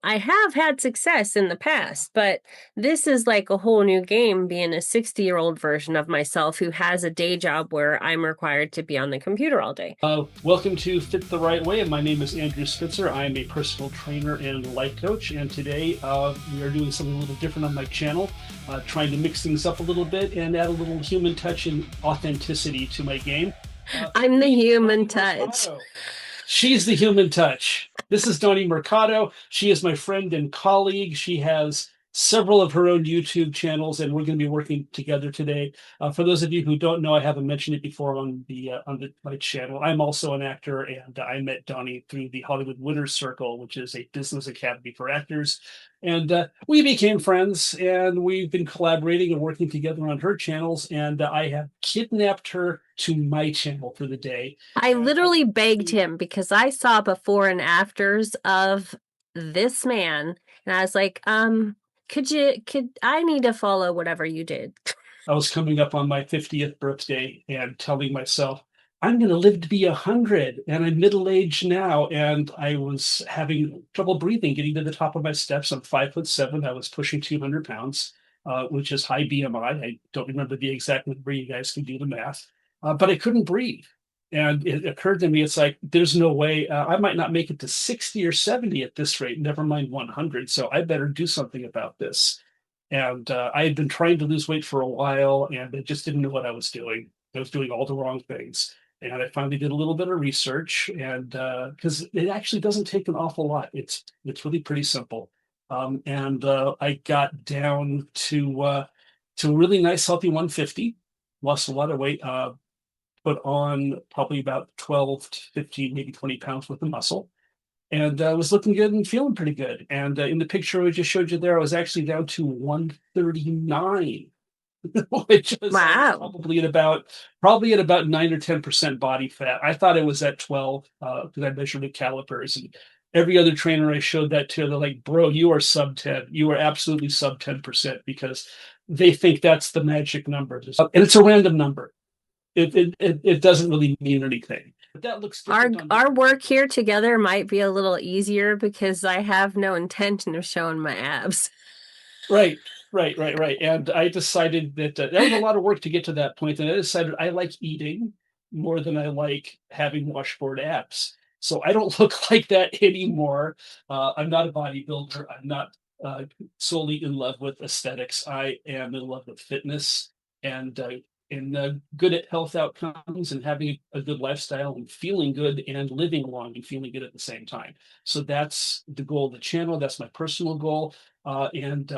I have had success in the past, but this is like a whole new game being a 60-year-old version of myself who has a day job where I'm required to be on the computer all day. Welcome to Fit the Right Way. My name is Andrew Spitzer. I am a personal trainer and life coach. And today we are doing something a little different on my channel, trying to mix things up a little bit and add a little human touch and authenticity to my game. I'm the human Dawnnie touch. Mercado. She's the human touch. This is Dawnnie Mercado. She is my friend and colleague. She has several of her own YouTube channels, and we're going to be working together today. For those of you who don't know, I haven't mentioned it before on my channel. I'm also an actor, and I met Dawnnie through the Hollywood Winners Circle, which is a business academy for actors. And we became friends, and we've been collaborating and working together on her channels. And I have kidnapped her to my channel for the day. I And I literally begged him because I saw before and afters of this man, and I was like, could I need to follow whatever you did? I was coming up on my 50th birthday and telling myself, I'm going to live to be 100, and I'm middle-aged now, and I was having trouble breathing, getting to the top of my steps. I'm 5'7". I was pushing 200 pounds, which is high BMI. I don't remember the exact number. You guys can do the math, but I couldn't breathe. And it occurred to me, it's like, there's no way I might not make it to 60 or 70 at this rate, never mind 100. So I better do something about this. And I had been trying to lose weight for a while, and I just didn't know what I was doing. I was doing all the wrong things. And I finally did a little bit of research, and because it actually doesn't take an awful lot, it's really pretty simple. And I got down to a really nice, healthy 150, lost a lot of weight, put on probably about 12 to 15, maybe 20 pounds worth of muscle, and was looking good and feeling pretty good. And in the picture I just showed you there, I was actually down to 139, which was Wow. probably at about 9 or 10% body fat. I thought it was at 12 because I measured with calipers, and every other trainer I showed that to, they're like, "Bro, you are sub 10. You are absolutely sub 10% because they think that's the magic number, and it's a random number. It doesn't really mean anything. But that looks Our different on our different work people. here together might be a little easier because I have no intention of showing my abs. Right, right. And I decided that that was a lot of work to get to that point, and I decided I like eating more than I like having washboard abs. So I don't look like that anymore. I'm not a bodybuilder. I'm not solely in love with aesthetics. I am in love with fitness and good at health outcomes and having a good lifestyle and feeling good and living long and feeling good at the same time. So that's the goal of the channel. That's my personal goal. And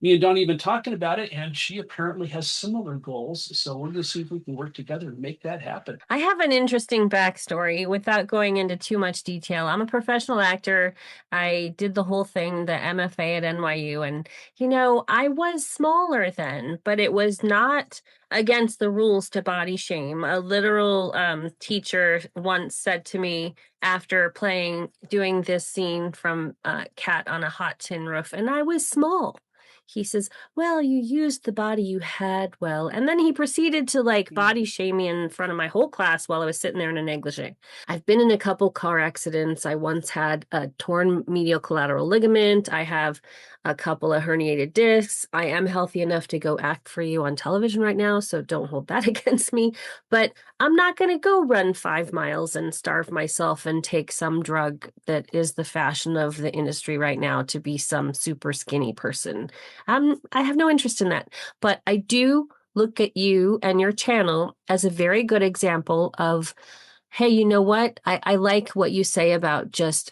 Me and Dawnnie have been talking about it, and she apparently has similar goals. So we're going to see if we can work together and make that happen. I have an interesting backstory without going into too much detail. I'm a professional actor. I did the whole thing, the MFA at NYU, and I was smaller then, but it was not against the rules to body shame. A literal teacher once said to me after doing this scene from Cat on a Hot Tin Roof, and I was small. He says, well, you used the body you had well. And then he proceeded to like body shame me in front of my whole class while I was sitting there in a negligee. I've been in a couple car accidents. I once had a torn medial collateral ligament. I have a couple of herniated discs. I am healthy enough to go act for you on television right now, so don't hold that against me. But I'm not going to go run 5 miles and starve myself and take some drug that is the fashion of the industry right now to be some super skinny person. I have no interest in that, but I do look at you and your channel as a very good example of, hey, you know what? I like what you say about just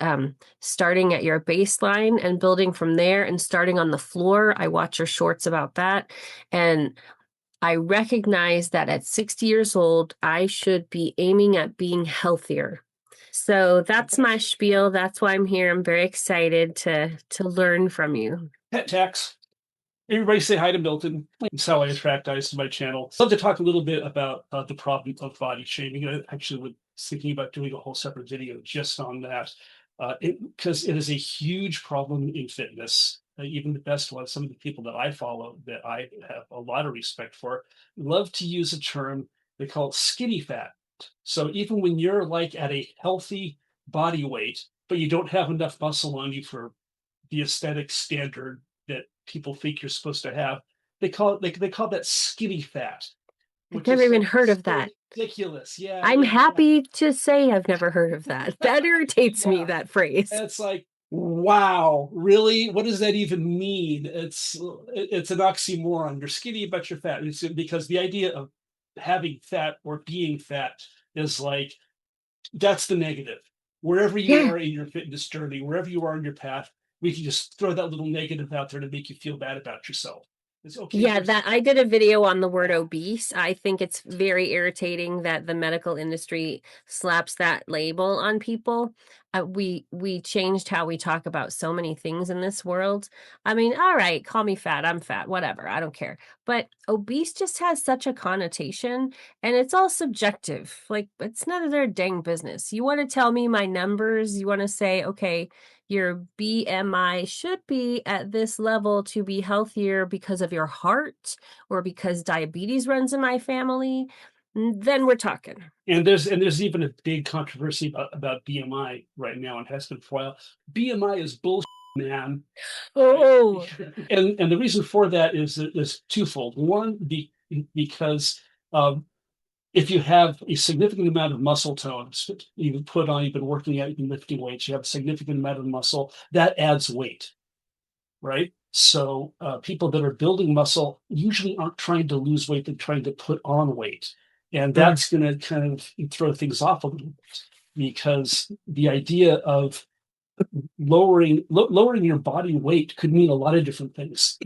starting at your baseline and building from there and starting on the floor. I watch your shorts about that. And I recognize that at 60 years old, I should be aiming at being healthier. So that's my Fantastic. spiel. That's why I'm here. I'm very excited to learn from you. Pet tax. Everybody say hi to Milton. That's how I attract eyes to my channel. I'd love to talk a little bit about the problem of body shaming. I actually was thinking about doing a whole separate video just on that, because it is a huge problem in fitness. Even the best ones, some of the people that I follow, that I have a lot of respect for, love to use a term they call it skinny fat. So even when you're like at a healthy body weight, but you don't have enough muscle on you for the aesthetic standard that people think you're supposed to have. They call that skinny fat, I've which never is even so heard of so that. ridiculous. Yeah, I'm yeah, yeah. happy to say I've never heard of that. That irritates me, Yeah. that phrase. It's like, wow, really? What does that even mean? It's an oxymoron. You're skinny, but you're fat. It's because the idea of having fat or being fat is like that's the negative. Wherever you Yeah. are in your fitness journey, wherever you are in your path, we can just throw that little negative out there to make you feel bad about yourself. It's okay if Yeah, you're that I did a video on the word yeah. obese. I think it's very irritating that the medical industry slaps that label on people. We changed how we talk about so many things in this world. I mean, all right, call me fat, I'm fat, whatever, I don't care. But obese just has such a connotation and it's all subjective. Like it's none of their dang business. You want to tell me my numbers, you want to say, okay, your BMI should be at this level to be healthier because of your heart or because diabetes runs in my family, then we're talking. And there's even a big controversy about BMI right now and has been for a while. BMI is bullshit, man. Right? Oh, And the reason for that is twofold. One, because um, if you have a significant amount of muscle tone, you've put on, you've been working out, you've been lifting weights, you have a significant amount of muscle, that adds weight, right? So people that are building muscle usually aren't trying to lose weight, they're trying to put on weight. And mm. that's going to kind of throw things off a little bit because the idea of lowering your body weight could mean a lot of different things.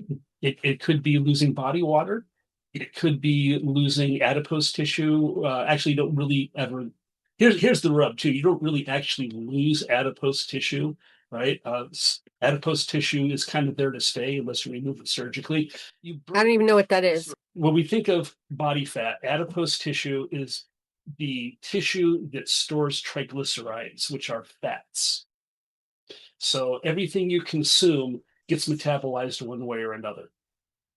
It could be losing body water. It could be losing adipose tissue. Actually, you don't really ever. Here's the rub too. You don't really actually lose adipose tissue, right? Adipose tissue is kind of there to stay unless you remove it surgically. You I don't burn even know what that is. when we think of body fat, adipose tissue is the tissue that stores triglycerides, which are fats. So everything you consume gets metabolized one way or another.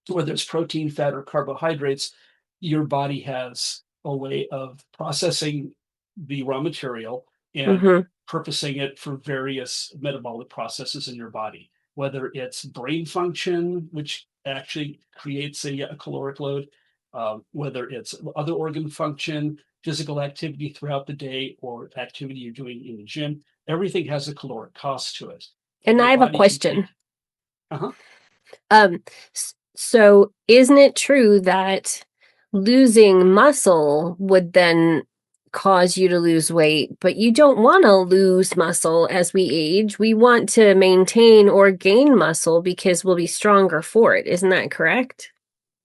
Whether it's protein, fat, or carbohydrates, your body has a way of processing the raw material and Hmm. purposing it for various metabolic processes in your body, whether it's brain function, which actually creates a caloric load, whether it's other organ function, physical activity throughout the day, or activity you're doing in the gym. Everything has a caloric cost to it. And And your I have a body can take, question. uh-huh. So isn't it true that losing muscle would then cause you to lose weight, but you don't want to lose muscle as we age. We want to maintain or gain muscle because we'll be stronger for it. Isn't that correct?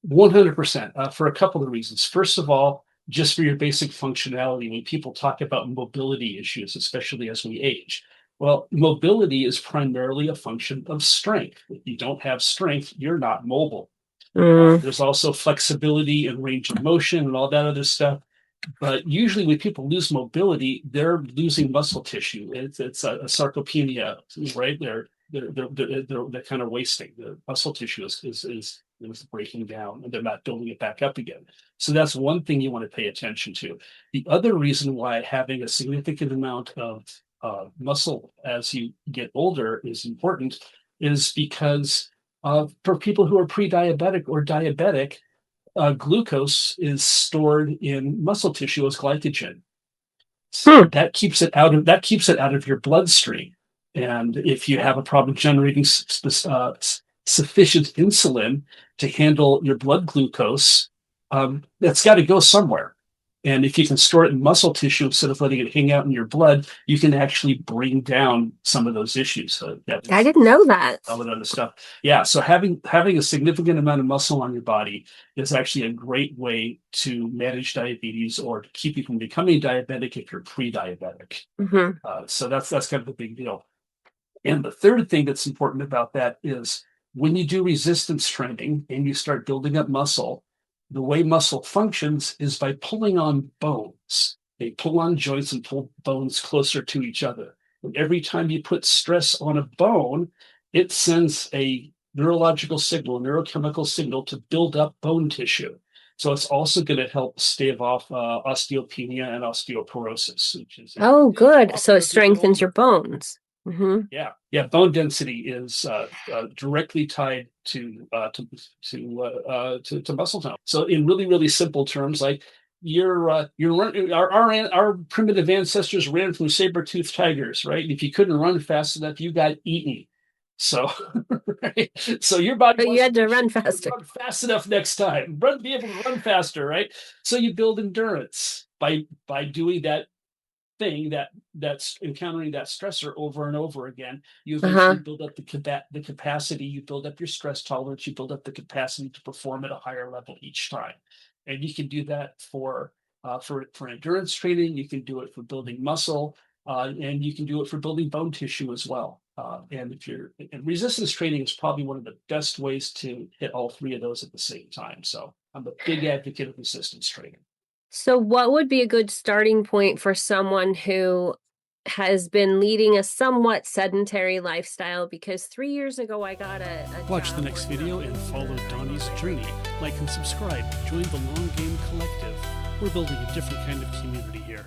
100% for a couple of reasons. First of all, just for your basic functionality, when people talk about mobility issues, especially as we age, well, mobility is primarily a function of strength. If you don't have strength, you're not mobile. Mm. There's also flexibility and range of motion and all that other stuff. But usually, when people lose mobility, they're losing muscle tissue. It's a sarcopenia, right? They're kind of wasting. The muscle tissue is breaking down, and they're not building it back up again. So that's one thing you want to pay attention to. The other reason why having a significant amount of muscle as you get older is important is because for people who are pre-diabetic or diabetic, glucose is stored in muscle tissue as glycogen. Hmm. That keeps it out of your bloodstream. And if you have a problem generating sufficient insulin to handle your blood glucose, that's got to go somewhere. And if you can store it in muscle tissue instead of letting it hang out in your blood, you can actually bring down some of those issues. So that I is didn't know that. all that other stuff. Yeah, so having a significant amount of muscle on your body is actually a great way to manage diabetes or to keep you from becoming diabetic if you're pre-diabetic. Hmm. So that's kind of a big deal. And the third thing that's important about that is when you do resistance training and you start building up muscle, the way muscle functions is by pulling on bones. They pull on joints and pull bones closer to each other. And every time you put stress on a bone, it sends a neurological signal, a neurochemical signal to build up bone tissue. So it's also going to help stave off osteopenia and osteoporosis, which is Oh, really good. So common it as we get strengthens your older. bones. Hmm. Yeah. Bone density is directly tied to muscle tone. So, in really, really simple terms, like you're running, our primitive ancestors ran from saber-toothed tigers, right? If you couldn't run fast enough, you got eaten. So, right? So your body But you wants to had to make sure run you can faster. run fast enough next time. Be able to run faster, right? So you build endurance by doing that thing that's encountering that stressor over and over again. You eventually Uh-huh. build up the capacity, you build up your stress tolerance, you build up the capacity to perform at a higher level each time. And you can do that for endurance training. You can do it for building muscle, and you can do it for building bone tissue as well. And resistance training is probably one of the best ways to hit all three of those at the same time. So I'm a big advocate of resistance training. So what would be a good starting point for someone who has been leading a somewhat sedentary lifestyle? Because 3 years ago I got a Watch the job next working on video my and follow inventory Dawnnie's for journey. training. Like and subscribe. Join the Long Game Collective. We're building a different kind of community here.